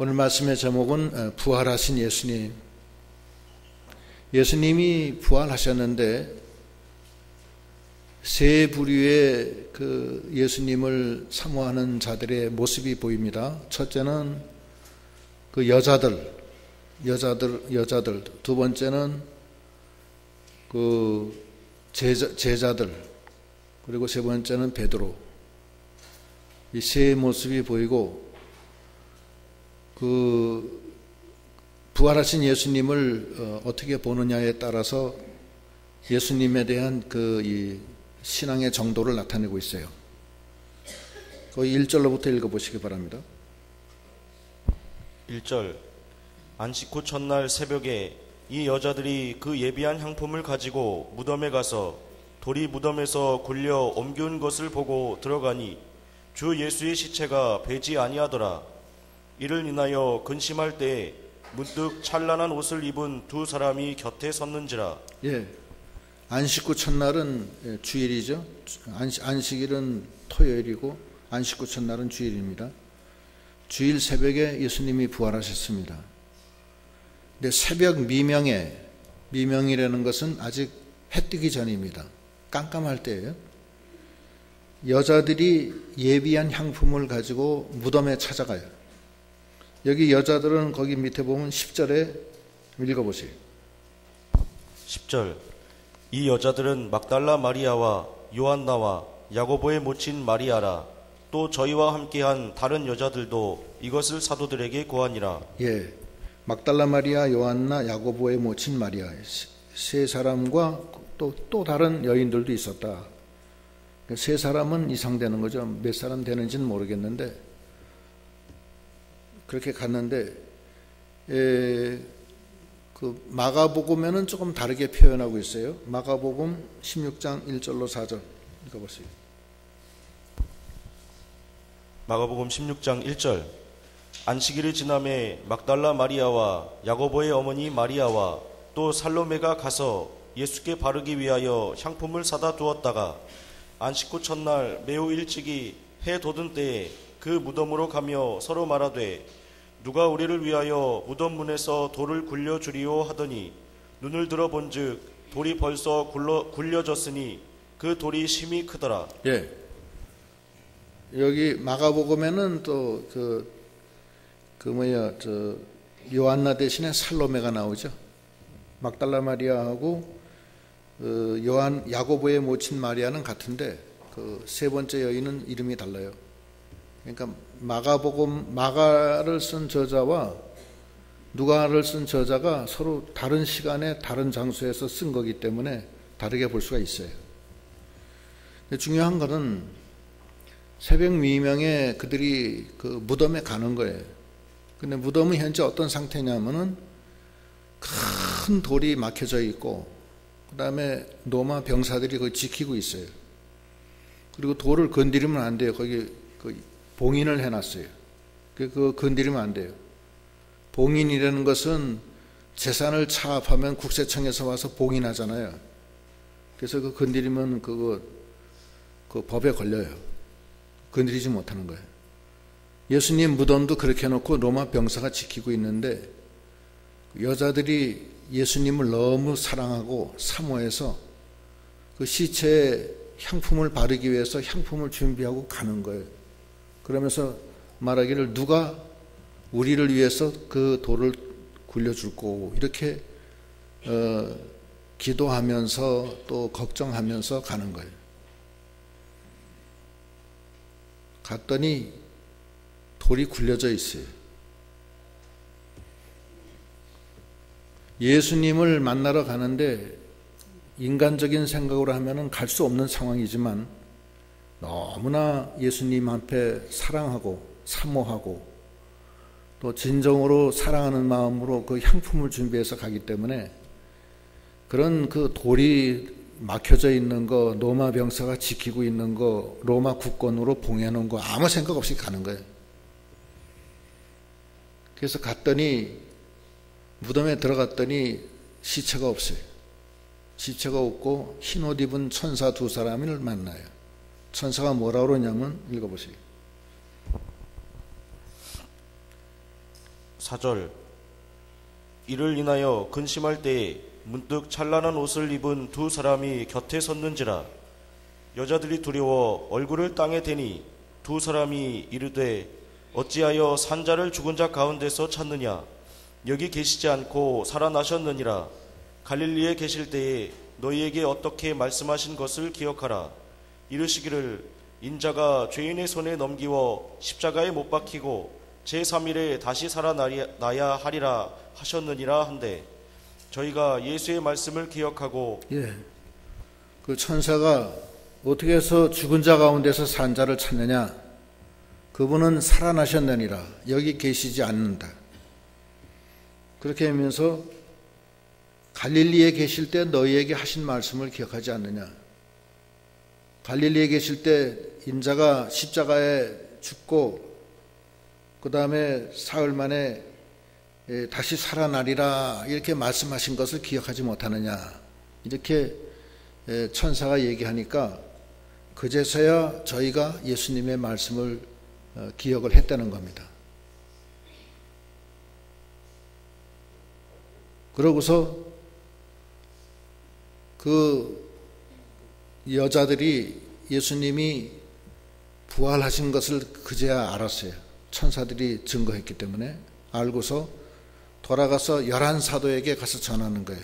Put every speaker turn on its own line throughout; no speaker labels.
오늘 말씀의 제목은 부활하신 예수님. 예수님이 부활하셨는데 세 부류의 그 예수님을 사모하는 자들의 모습이 보입니다. 첫째는 그 여자들. 두 번째는 그 제자들. 그리고 세 번째는 베드로. 이 세 모습이 보이고 그 부활하신 예수님을 어떻게 보느냐에 따라서 예수님에 대한 그 이 신앙의 정도를 나타내고 있어요. 거의 1절로부터 읽어보시기 바랍니다.
1절. 안식 후 첫날 새벽에 이 여자들이 그 예비한 향품을 가지고 무덤에 가서 돌이 무덤에서 굴려 옮겨온 것을 보고 들어가니 주 예수의 시체가 배지 아니하더라. 이를 인하여 근심할 때에 문득 찬란한 옷을 입은 두 사람이 곁에 섰는지라.
예, 안식 후 첫날은 주일이죠. 안식일은 토요일이고 안식 후 첫날은 주일입니다. 주일 새벽에 예수님이 부활하셨습니다. 근데 새벽 미명이라는 것은 아직 해 뜨기 전입니다. 깜깜할 때예요. 여자들이 예비한 향품을 가지고 무덤에 찾아가요. 여기 여자들은 거기 밑에 보면 10절에 읽어보세요.
10절. 이 여자들은 막달라 마리아와 요한나와 야고보의 모친 마리아라. 또 저희와 함께한 다른 여자들도 이것을 사도들에게 고하니라.
예, 막달라 마리아, 요한나, 야고보의 모친 마리아 세 사람과 또 다른 여인들도 있었다. 세 사람은 이상되는 거죠. 몇 사람 되는지는 모르겠는데 그렇게 갔는데 그 마가복음에는 조금 다르게 표현하고 있어요. 마가복음 16장 1절로 4절 읽어보세요.
마가복음 16장 1절. 안식일이 지남에 막달라 마리아와 야고보의 어머니 마리아와 또 살로메가 가서 예수께 바르기 위하여 향품을 사다 두었다가 안식 후 첫날 매우 일찍이 해 돋은 때에 그 무덤으로 가며 서로 말하되 누가 우리를 위하여 무덤 문에서 돌을 굴려주리오 하더니 눈을 들어본즉 돌이 벌써 굴려졌으니 그 돌이 심히 크더라.
예, 여기 마가복음에는 또 요한나 대신에 살로메가 나오죠. 막달라 마리아하고 야고보의 모친 마리아는 같은데 그 세 번째 여인은 이름이 달라요. 그러니까 마가를 쓴 저자와 누가를 쓴 저자가 서로 다른 시간에 다른 장소에서 쓴 거기 때문에 다르게 볼 수가 있어요. 근데 중요한 것은 새벽 미명에 그들이 그 무덤에 가는 거예요. 근데 무덤은 현재 어떤 상태냐면은 큰 돌이 막혀져 있고 그 다음에 로마 병사들이 거기 지키고 있어요. 그리고 돌을 건드리면 안 돼요. 거기 봉인을 해놨어요. 그 건드리면 안 돼요. 봉인이라는 것은 재산을 차압하면 국세청에서 와서 봉인하잖아요. 그래서 그 건드리면 그 법에 걸려요. 건드리지 못하는 거예요. 예수님 무덤도 그렇게 해놓고 로마 병사가 지키고 있는데 여자들이 예수님을 너무 사랑하고 사모해서 그 시체에 향품을 바르기 위해서 향품을 준비하고 가는 거예요. 그러면서 말하기를 누가 우리를 위해서 그 돌을 굴려줄 거고 이렇게 기도하면서 또 걱정하면서 가는 거예요. 갔더니 돌이 굴려져 있어요. 예수님을 만나러 가는데 인간적인 생각으로 하면은 갈 수 없는 상황이지만 너무나 예수님 앞에 사랑하고 사모하고 또 진정으로 사랑하는 마음으로 그 향품을 준비해서 가기 때문에 그런 그 돌이 막혀져 있는 거, 로마 병사가 지키고 있는 거, 로마 국권으로 봉해 놓은 거 아무 생각 없이 가는 거예요. 그래서 갔더니 무덤에 들어갔더니 시체가 없어요. 시체가 없고 흰 옷 입은 천사 두 사람을 만나요. 천사가 뭐라고 그러냐면 읽어보세요.
4절. 이를 인하여 근심할 때에 문득 찬란한 옷을 입은 두 사람이 곁에 섰는지라. 여자들이 두려워 얼굴을 땅에 대니 두 사람이 이르되 어찌하여 산 자를 죽은 자 가운데서 찾느냐. 여기 계시지 않고 살아나셨느니라. 갈릴리에 계실 때에 너희에게 어떻게 말씀하신 것을 기억하라. 이르시기를 인자가 죄인의 손에 넘기워 십자가에 못 박히고 제3일에 다시 살아나야 하리라 하셨느니라 한데 저희가 예수의 말씀을 기억하고
그 천사가 어떻게 해서 죽은 자 가운데서 산 자를 찾느냐. 그분은 살아나셨느니라. 여기 계시지 않는다. 그렇게 하면서 갈릴리에 계실 때 너희에게 하신 말씀을 기억하지 않느냐. 갈릴리에 계실 때 인자가 십자가에 죽고 그 다음에 사흘 만에 다시 살아나리라 이렇게 말씀하신 것을 기억하지 못하느냐. 이렇게 천사가 얘기하니까 그제서야 저희가 예수님의 말씀을 기억을 했다는 겁니다. 그러고서 그 여자들이 예수님이 부활하신 것을 그제야 알았어요. 천사들이 증거했기 때문에 알고서 돌아가서 11사도에게 가서 전하는 거예요.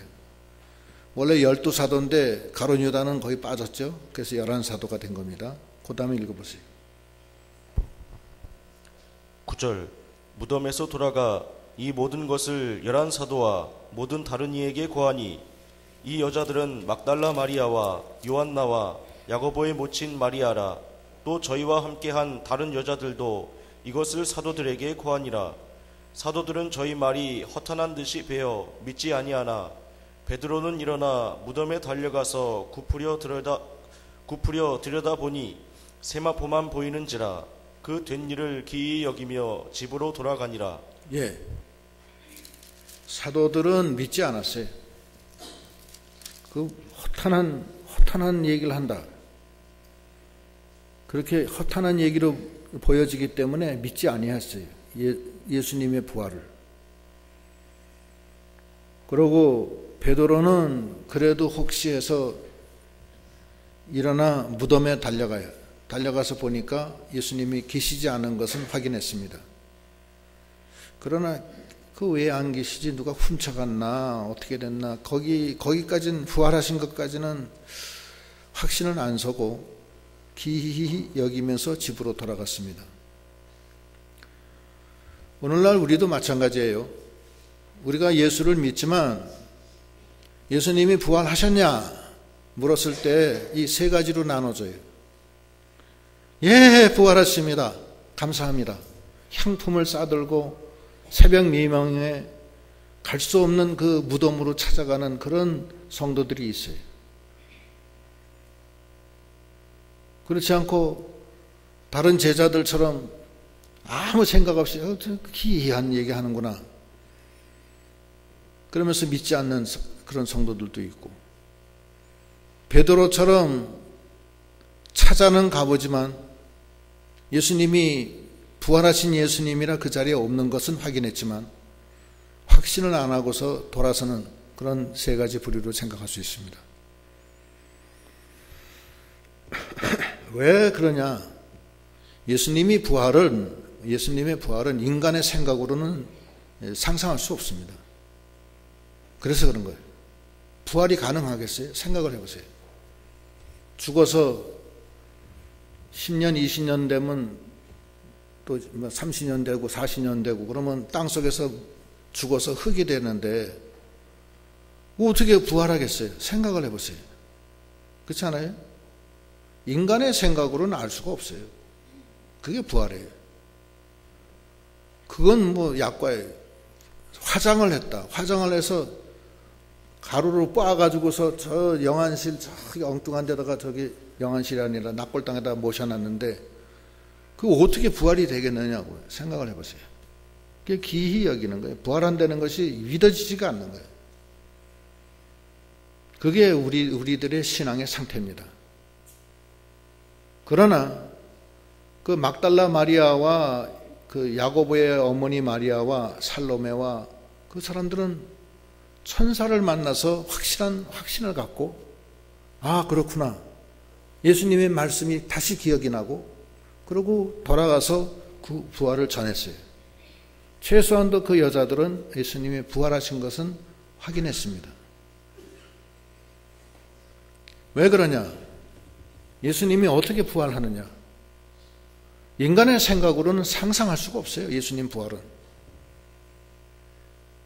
원래 12사도인데 가룟 유다는 거의 빠졌죠. 그래서 11사도가 된 겁니다. 그 다음에 읽어보세요.
9절. 무덤에서 돌아가 이 모든 것을 11사도와 모든 다른 이에게 고하니 이 여자들은 막달라 마리아와 요한나와 야고보의 모친 마리아라. 또 저희와 함께한 다른 여자들도 이것을 사도들에게 고하니라. 사도들은 저희 말이 허탄한 듯이 베어 믿지 아니하나 베드로는 일어나 무덤에 달려가서 굽으려 들여다보니 세마포만 보이는지라. 그 된 일을 기이 여기며 집으로 돌아가니라.
사도들은 믿지 않았어요. 그 허탄한 얘기를 한다. 그렇게 허탄한 얘기로 보여지기 때문에 믿지 아니했어요. 예수님의 부활을. 그러고 베드로는 그래도 혹시 해서 일어나 무덤에 달려가요. 달려가서 보니까 예수님이 계시지 않은 것은 확인했습니다. 그러나 그 왜 안 계시지? 누가 훔쳐갔나? 어떻게 됐나? 거기까지는 부활하신 것까지는 확신은 안 서고 기히 여기면서 집으로 돌아갔습니다. 오늘날 우리도 마찬가지예요. 우리가 예수를 믿지만 예수님이 부활하셨냐? 물었을 때 이 세 가지로 나눠져요. 부활하십니다. 감사합니다. 향품을 싸들고 새벽 미명에 갈 수 없는 그 무덤으로 찾아가는 그런 성도들이 있어요. 그렇지 않고 다른 제자들처럼 아무 생각 없이 기이한 얘기하는구나 그러면서 믿지 않는 그런 성도들도 있고, 베드로처럼 찾아는 가보지만 예수님이 부활하신 예수님이라 그 자리에 없는 것은 확인했지만 확신을 안 하고서 돌아서는 그런 세 가지 부류로 생각할 수 있습니다. 왜 그러냐? 예수님의 부활은 인간의 생각으로는 상상할 수 없습니다. 그래서 그런 거예요. 부활이 가능하겠어요? 생각을 해보세요. 죽어서 10년, 20년 되면 또 30년 되고 40년 되고 그러면 땅속에서 죽어서 흙이 되는데 어떻게 부활하겠어요? 생각을 해보세요. 그렇지 않아요? 인간의 생각으로는 알 수가 없어요. 그게 부활이에요. 그건 뭐 약과예요. 화장을 했다. 화장을 해서 가루로 빻아가지고서 저 영안실 저기 엉뚱한 데다가 저기 영안실이 아니라 납골당에다 모셔놨는데 그거 어떻게 부활이 되겠느냐고 생각을 해보세요. 그게 기이 여기는 거예요. 부활한다는 것이 믿어지지가 않는 거예요. 그게 우리들의 신앙의 상태입니다. 그러나 그 막달라 마리아와 그 야고보의 어머니 마리아와 살로메와 그 사람들은 천사를 만나서 확실한 확신을 갖고, 아, 그렇구나, 예수님의 말씀이 다시 기억이 나고, 그러고 돌아가서 그 부활을 전했어요. 최소한도 그 여자들은 예수님이 부활하신 것은 확인했습니다. 왜 그러냐? 예수님이 어떻게 부활하느냐? 인간의 생각으로는 상상할 수가 없어요. 예수님 부활은.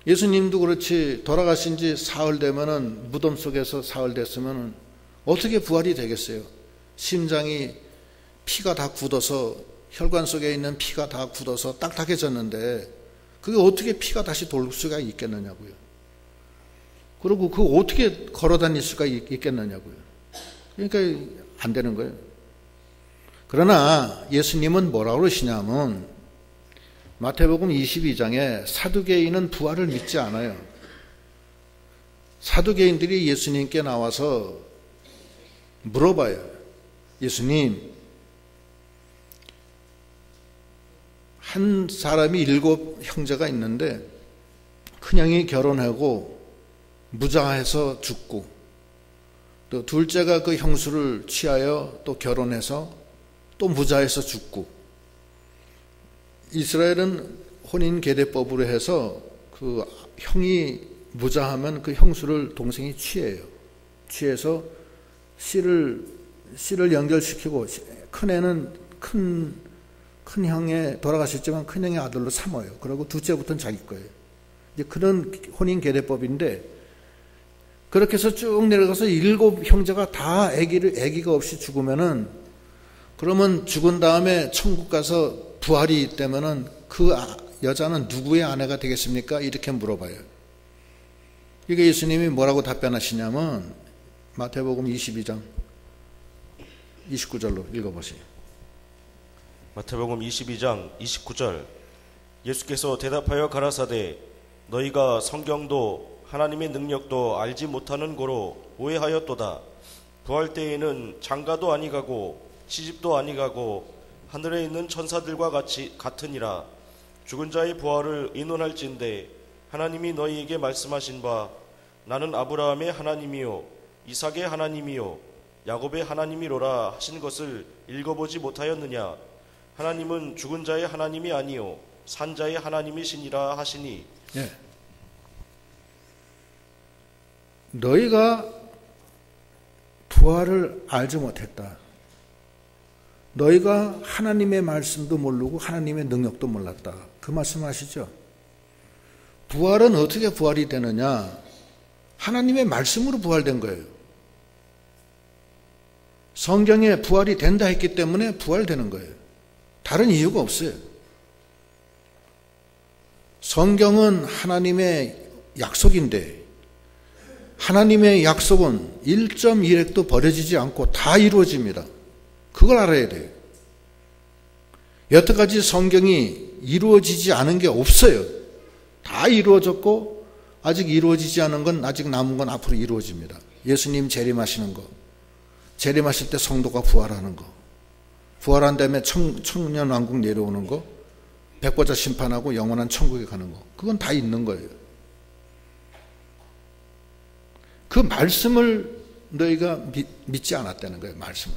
예수님도 그렇지, 돌아가신 지 사흘 되면은, 무덤 속에서 사흘 됐으면은 어떻게 부활이 되겠어요? 심장이 피가 다 굳어서, 혈관 속에 있는 피가 다 굳어서 딱딱해졌는데 그게 어떻게 피가 다시 돌 수가 있겠느냐고요. 그리고 그거 어떻게 걸어 다닐 수가 있겠느냐고요. 그러니까 안 되는 거예요. 그러나 예수님은 뭐라고 그러시냐면, 마태복음 22장에 사두개인은 부활을 믿지 않아요. 사두개인들이 예수님께 나와서 물어봐요. 예수님, 한 사람이 7 형제가 있는데 큰형이 결혼하고 무자해서 죽고, 또 둘째가 그 형수를 취하여 또 결혼해서 또 무자해서 죽고, 이스라엘은 혼인계례법으로 해서 그 형이 무자하면 그 형수를 동생이 취해요. 취해서 씨를 연결시키고, 큰애는 큰 형의, 돌아가셨지만 큰 형의 아들로 삼아요. 그리고 둘째부터는 자기 거예요. 이제 그런 혼인계례법인데, 그렇게 해서 쭉 내려가서 7 형제가 다 아기가 없이 죽으면은, 그러면 죽은 다음에 천국 가서 부활이 되면은 그 여자는 누구의 아내가 되겠습니까? 이렇게 물어봐요. 이게 예수님이 뭐라고 답변하시냐면, 마태복음 22장 29절로 읽어보세요.
마태복음 22장 29절. 예수께서 대답하여 가라사대, 너희가 성경도 하나님의 능력도 알지 못하는 고로 오해하였도다. 부활 때에는 장가도 아니가고 시집도 아니가고 하늘에 있는 천사들과 같으니라. 죽은 자의 부활을 의논할진대 하나님이 너희에게 말씀하신 바, 나는 아브라함의 하나님이요 이삭의 하나님이요 야곱의 하나님이로라 하신 것을 읽어보지 못하였느냐? 하나님은 죽은 자의 하나님이 아니요 산 자의 하나님이시니라 하시니.
네. 너희가 부활을 알지 못했다. 너희가 하나님의 말씀도 모르고 하나님의 능력도 몰랐다. 그 말씀 아시죠? 부활은 어떻게 부활이 되느냐? 하나님의 말씀으로 부활된 거예요. 성경에 부활이 된다 했기 때문에 부활되는 거예요. 다른 이유가 없어요. 성경은 하나님의 약속인데, 하나님의 약속은 1.1획도 버려지지 않고 다 이루어집니다. 그걸 알아야 돼요. 여태까지 성경이 이루어지지 않은 게 없어요. 다 이루어졌고, 아직 이루어지지 않은 건, 아직 남은 건 앞으로 이루어집니다. 예수님 재림하시는 거, 재림하실 때 성도가 부활하는 거, 부활한 다음에 청년왕국 내려오는 거, 백보자 심판하고 영원한 천국에 가는 거, 그건 다 있는 거예요. 그 말씀을 너희가 믿지 않았다는 거예요. 말씀을.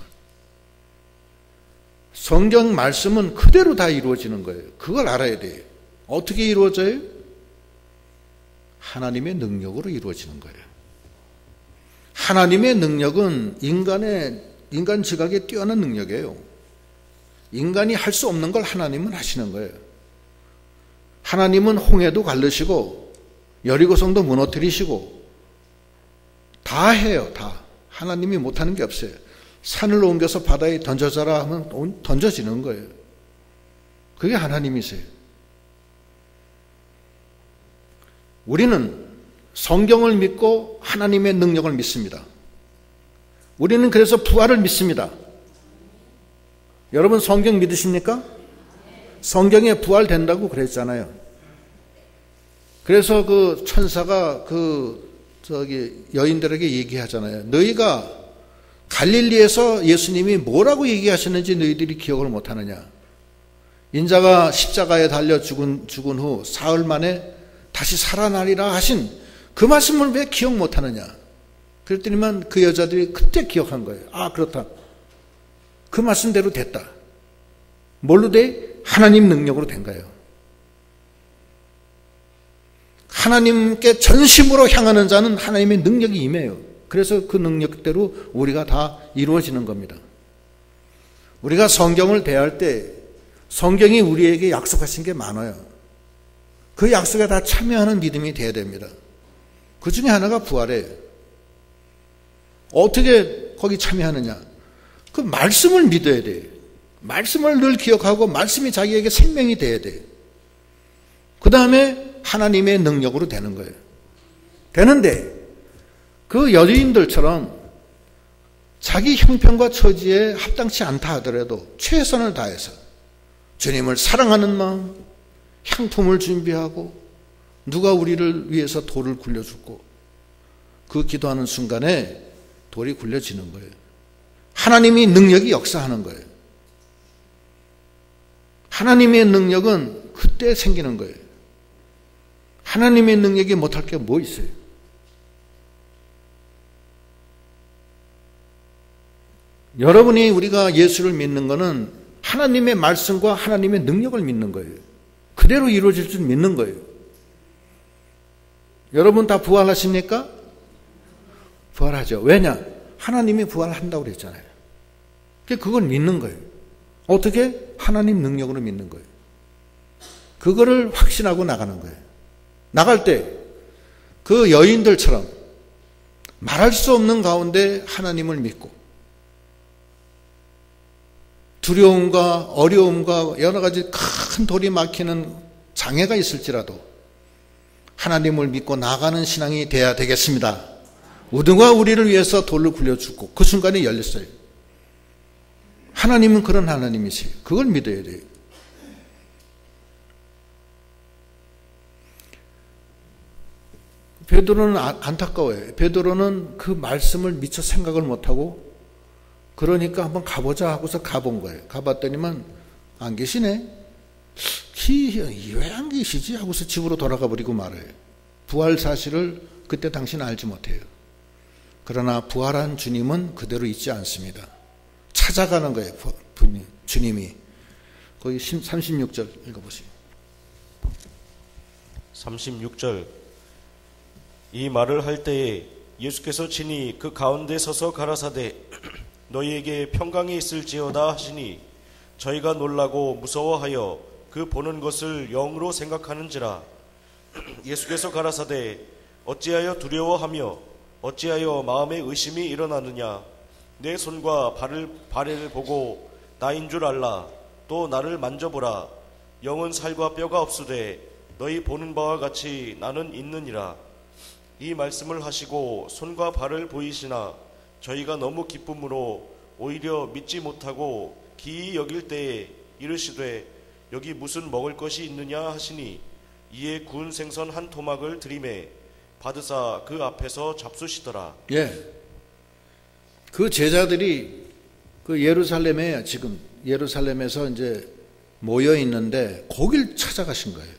성경 말씀은 그대로 다 이루어지는 거예요. 그걸 알아야 돼요. 어떻게 이루어져요? 하나님의 능력으로 이루어지는 거예요. 하나님의 능력은 인간 지각에 뛰어난 능력이에요. 인간이 할 수 없는 걸 하나님은 하시는 거예요. 하나님은 홍해도 갈르시고 여리고성도 무너뜨리시고 다 해요. 다. 하나님이 못하는 게 없어요. 산을 옮겨서 바다에 던져져라 하면 던져지는 거예요. 그게 하나님이세요. 우리는 성경을 믿고 하나님의 능력을 믿습니다. 우리는 그래서 부활을 믿습니다. 여러분 성경 믿으십니까? 성경에 부활된다고 그랬잖아요. 그래서 그 천사가 여인들에게 얘기하잖아요. 너희가 갈릴리에서 예수님이 뭐라고 얘기하셨는지 너희들이 기억을 못하느냐. 인자가 십자가에 달려 죽은 후 사흘 만에 다시 살아나리라 하신 그 말씀을 왜 기억 못하느냐. 그랬더니만 그 여자들이 그때 기억한 거예요. 아, 그렇다. 그 말씀대로 됐다. 뭘로 돼? 하나님 능력으로 된 거예요. 하나님께 전심으로 향하는 자는 하나님의 능력이 임해요. 그래서 그 능력대로 우리가 다 이루어지는 겁니다. 우리가 성경을 대할 때 성경이 우리에게 약속하신 게 많아요. 그 약속에 다 참여하는 믿음이 돼야 됩니다. 그 중에 하나가 부활이에요. 어떻게 거기 참여하느냐? 그 말씀을 믿어야 돼요. 말씀을 늘 기억하고 말씀이 자기에게 생명이 돼야 돼요. 그 다음에 하나님의 능력으로 되는 거예요. 되는데 그 여인들처럼 자기 형편과 처지에 합당치 않다 하더라도 최선을 다해서 주님을 사랑하는 마음, 향품을 준비하고 누가 우리를 위해서 돌을 굴려주고 그 기도하는 순간에 돌이 굴려지는 거예요. 하나님이 능력이 역사하는 거예요. 하나님의 능력은 그때 생기는 거예요. 하나님의 능력이 못할 게 뭐 있어요? 여러분이 우리가 예수를 믿는 것은 하나님의 말씀과 하나님의 능력을 믿는 거예요. 그대로 이루어질 줄 믿는 거예요. 여러분 다 부활하십니까? 부활하죠. 왜냐? 하나님이 부활한다고 그랬잖아요. 그걸 믿는 거예요. 어떻게? 하나님 능력으로 믿는 거예요. 그거를 확신하고 나가는 거예요. 나갈 때 그 여인들처럼 말할 수 없는 가운데 하나님을 믿고 두려움과 어려움과 여러 가지 큰 돌이 막히는 장애가 있을지라도 하나님을 믿고 나가는 신앙이 돼야 되겠습니다. 누가 우리를 위해서 돌을 굴려주고 그 순간에 열렸어요. 하나님은 그런 하나님이세요. 그걸 믿어야 돼요. 베드로는 안타까워요. 베드로는 그 말씀을 미처 생각을 못하고 그러니까 한번 가보자 하고서 가본 거예요. 가봤더니만 안 계시네. 왜 안 계시지? 하고서 집으로 돌아가 버리고 말아요. 부활 사실을 그때 당시는 알지 못해요. 그러나 부활한 주님은 그대로 있지 않습니다. 찾아가는 거예요. 주님이. 거기 36절 읽어보세요.
36절. 이 말을 할 때에 예수께서 친히 그 가운데 서서 가라사대 너희에게 평강이 있을지어다 하시니 저희가 놀라고 무서워하여 그 보는 것을 영으로 생각하는지라. 예수께서 가라사대 어찌하여 두려워하며 어찌하여 마음에 의심이 일어나느냐. 내 손과 발을 보고 나인 줄 알라. 또 나를 만져보라. 영은 살과 뼈가 없으되 너희 보는 바와 같이 나는 있느니라. 이 말씀을 하시고 손과 발을 보이시나 저희가 너무 기쁨으로 오히려 믿지 못하고 기이 여길 때에 이르시되 여기 무슨 먹을 것이 있느냐 하시니 이에 구운 생선 한 토막을 들이매 받으사 그 앞에서 잡수시더라.
예. 그 제자들이 그 예루살렘에서 이제 모여 있는데 거길 찾아가신 거예요.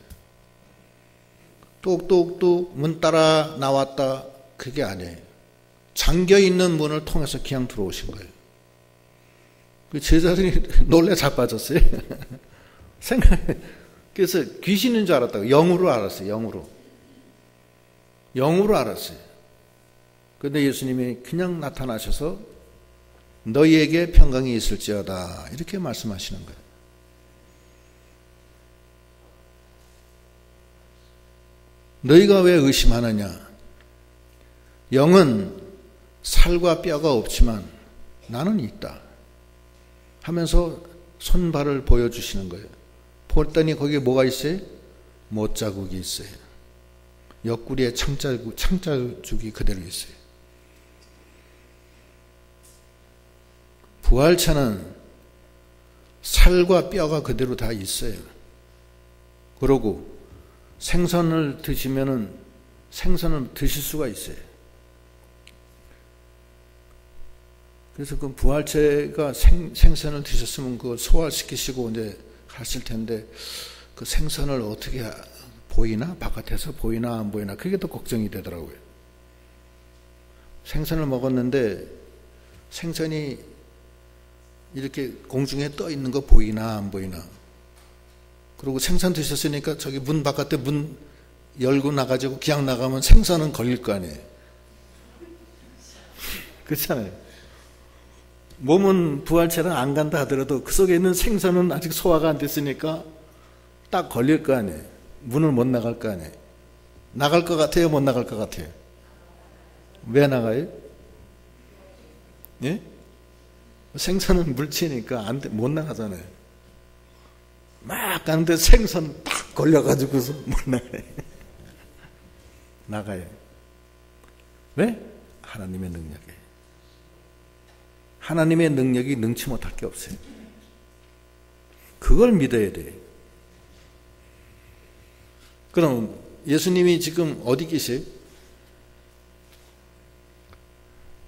똑똑똑 문 따라 나왔다. 그게 아니에요. 잠겨 있는 문을 통해서 그냥 들어오신 거예요. 그 제자들이 놀래 자빠졌어요. 그래서 귀신인 줄 알았다고. 영으로 알았어요. 영으로 알았어요. 그런데 예수님이 그냥 나타나셔서 너희에게 평강이 있을지어다 이렇게 말씀하시는 거예요. 너희가 왜 의심하느냐? 영은 살과 뼈가 없지만 나는 있다 하면서 손발을 보여주시는 거예요. 보더니 거기에 뭐가 있어요? 못자국이 있어요. 옆구리에 창자국이 그대로 있어요. 부활체는 살과 뼈가 그대로 다 있어요. 그러고 생선을 드시면은 생선을 드실 수가 있어요. 그래서 그 부활체가 생선을 드셨으면 그걸 소화시키시고 이제 하실 텐데 그 생선을 어떻게 보이나? 바깥에서 보이나 안 보이나? 그게 더 걱정이 되더라고요. 생선을 먹었는데 생선이 이렇게 공중에 떠 있는 거 보이나 안 보이나? 그리고 생선 드셨으니까 저기 문 바깥에 문 열고 나가지고 그냥 나가면 생선은 걸릴 거 아니에요. 그렇잖아요. 몸은 부활체는 안 간다 하더라도 그 속에 있는 생선은 아직 소화가 안 됐으니까 딱 걸릴 거 아니에요. 문을 못 나갈 거 아니에요. 나갈 것 같아요? 못 나갈 것 같아요? 왜 나가요? 예? 생선은 물체니까 못 나가잖아요. 막 가는데 생선 딱 걸려가지고서 못 나가요. 나가요. 왜? 하나님의 능력에. 하나님의 능력이 능치 못할 게 없어요. 그걸 믿어야 돼요. 그럼 예수님이 지금 어디 계세요?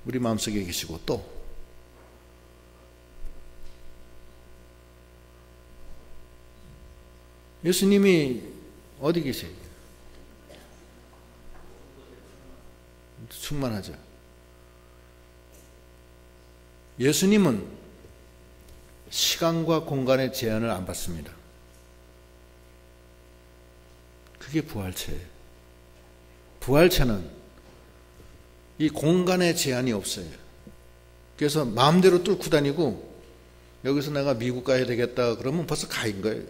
우리 마음속에 계시고 또 예수님이 어디 계세요? 충만하죠. 예수님은 시간과 공간의 제한을 안 받습니다. 그게 부활체예요. 부활체는 이 공간의 제한이 없어요. 그래서 마음대로 뚫고 다니고 여기서 내가 미국 가야 되겠다 그러면 벌써 가인 거예요.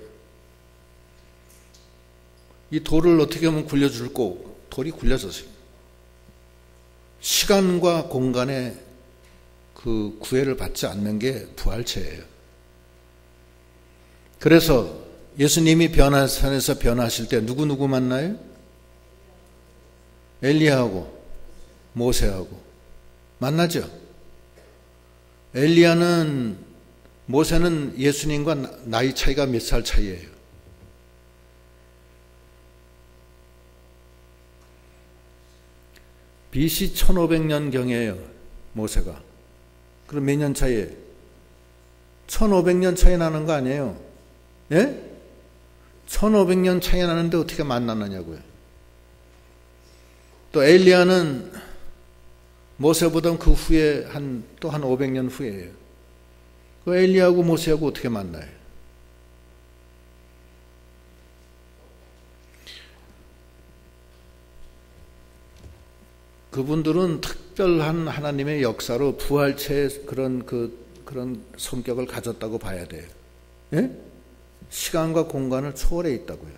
이 돌을 어떻게 하면 굴려줄 거 돌이 굴려졌어요. 시간과 공간의 그 구애를 받지 않는 게 부활체예요. 그래서 예수님이 변화산에서 변화하실 때 누구 만나요? 엘리야하고 모세하고 만나죠. 엘리야는 모세는 예수님과 나이 차이가 몇 살 차이예요? BC 1500년경이에요. 모세가. 그럼 몇 년 차이에요? 1500년 차이 나는 거 아니에요? 예? 1500년 차이 나는데 어떻게 만나느냐고요. 또 엘리야는 모세보다 그 후에 또 한 500년 후에요. 그 엘리야하고 모세하고 어떻게 만나요? 그분들은 특별한 하나님의 역사로 부활체의 그런 성격을 가졌다고 봐야 돼요. 예? 시간과 공간을 초월해 있다고요.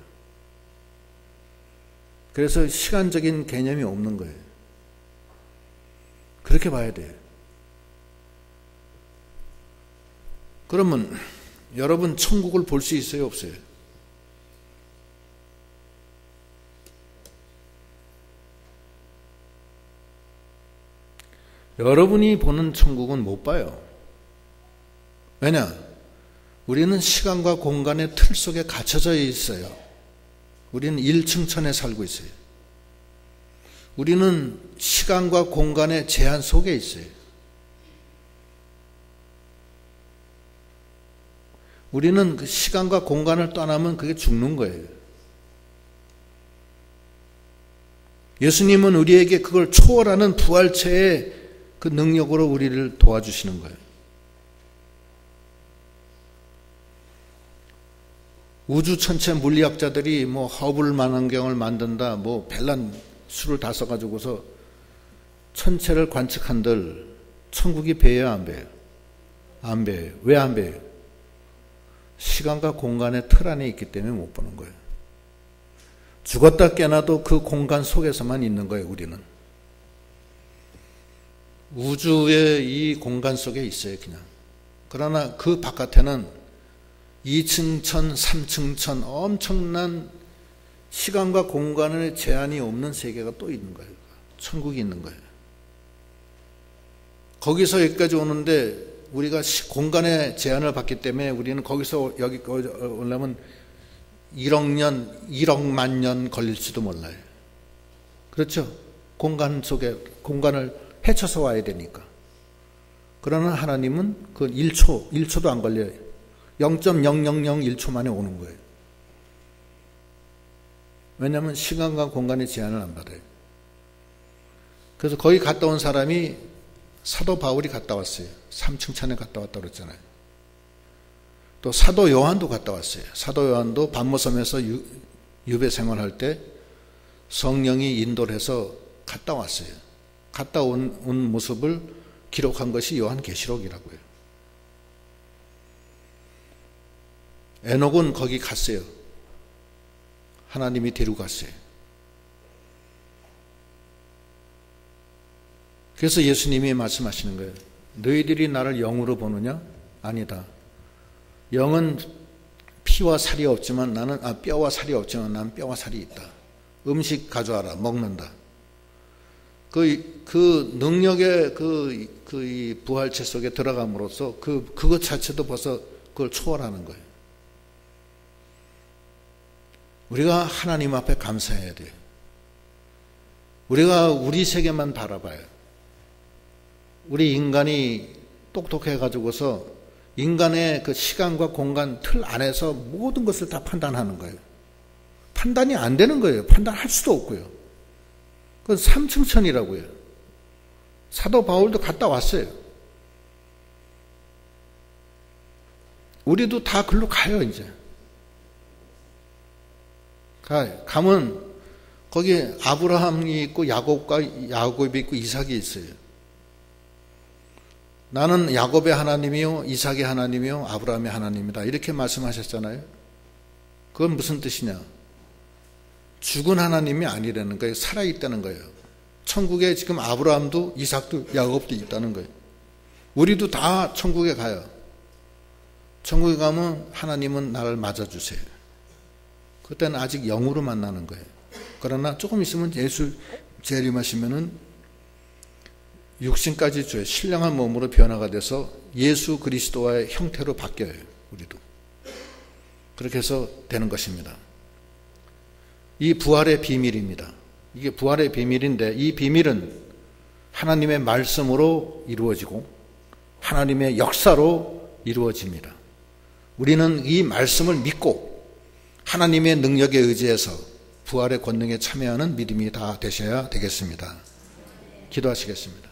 그래서 시간적인 개념이 없는 거예요. 그렇게 봐야 돼요. 그러면 여러분 천국을 볼 수 있어요, 없어요? 여러분이 보는 천국은 못 봐요. 왜냐? 우리는 시간과 공간의 틀 속에 갇혀져 있어요. 우리는 1층천에 살고 있어요. 우리는 시간과 공간의 제한 속에 있어요. 우리는 그 시간과 공간을 떠나면 그게 죽는 거예요. 예수님은 우리에게 그걸 초월하는 부활체의 그 능력으로 우리를 도와주시는 거예요. 우주 천체 물리학자들이 뭐 허블 망원경을 만든다, 뭐 별난 수를 다 써가지고서 천체를 관측한들 천국이 배요, 안 배요? 안 배요. 왜 안 배요? 시간과 공간의 틀 안에 있기 때문에 못 보는 거예요. 죽었다 깨나도 그 공간 속에서만 있는 거예요, 우리는. 우주의 이 공간 속에 있어요, 그냥. 그러나 그 바깥에는 2층천, 3층천 엄청난 시간과 공간의 제한이 없는 세계가 또 있는 거예요. 천국이 있는 거예요. 거기서 여기까지 오는데 우리가 공간의 제한을 받기 때문에 우리는 거기서 여기까지 오려면 1억 년, 1억만 년 걸릴지도 몰라요. 그렇죠? 공간 속에, 공간을 헤쳐서 와야 되니까. 그러나 하나님은 그 1초도 안 걸려요. 0.0001초 만에 오는 거예요. 왜냐하면 시간과 공간의 제한을 안 받아요. 그래서 거기 갔다 온 사람이 사도 바울이 갔다 왔어요. 3층 산에 갔다 왔다고 그랬잖아요. 또 사도 요한도 갔다 왔어요. 사도 요한도 반모섬에서 유배 생활할 때 성령이 인도를 해서 갔다 왔어요. 갔다 온 모습을 기록한 것이 요한계시록이라고요. 에녹은 거기 갔어요. 하나님이 데리고 갔어요. 그래서 예수님이 말씀하시는 거예요. 너희들이 나를 영으로 보느냐? 아니다. 영은 피와 살이 없지만 뼈와 살이 없지만 난 뼈와 살이 있다. 음식 가져와라. 먹는다. 그 능력의 이 부활체 속에 들어감으로써 그것 자체도 벌써 그걸 초월하는 거예요. 우리가 하나님 앞에 감사해야 돼요. 우리가 우리 세계만 바라봐요. 우리 인간이 똑똑해가지고서 인간의 그 시간과 공간 틀 안에서 모든 것을 다 판단하는 거예요. 판단이 안 되는 거예요. 판단할 수도 없고요. 그건 삼층천이라고요. 사도 바울도 갔다 왔어요. 우리도 다 글로 가요, 이제. 가면 거기 아브라함이 있고 야곱이 있고 이삭이 있어요. 나는 야곱의 하나님이요 이삭의 하나님이요 아브라함의 하나님이다. 이렇게 말씀하셨잖아요. 그건 무슨 뜻이냐? 죽은 하나님이 아니라는 거예요. 살아있다는 거예요. 천국에 지금 아브라함도 이삭도 야곱도 있다는 거예요. 우리도 다 천국에 가요. 천국에 가면 하나님은 나를 맞아주세요. 그때는 아직 영으로 만나는 거예요. 그러나 조금 있으면 예수 재림하시면은 육신까지 줘요. 신령한 몸으로 변화가 돼서 예수 그리스도와의 형태로 바뀌어요. 우리도. 그렇게 해서 되는 것입니다. 이 부활의 비밀입니다. 이게 부활의 비밀인데 이 비밀은 하나님의 말씀으로 이루어지고 하나님의 역사로 이루어집니다. 우리는 이 말씀을 믿고 하나님의 능력에 의지해서 부활의 권능에 참여하는 믿음이 다 되셔야 되겠습니다. 기도하시겠습니다.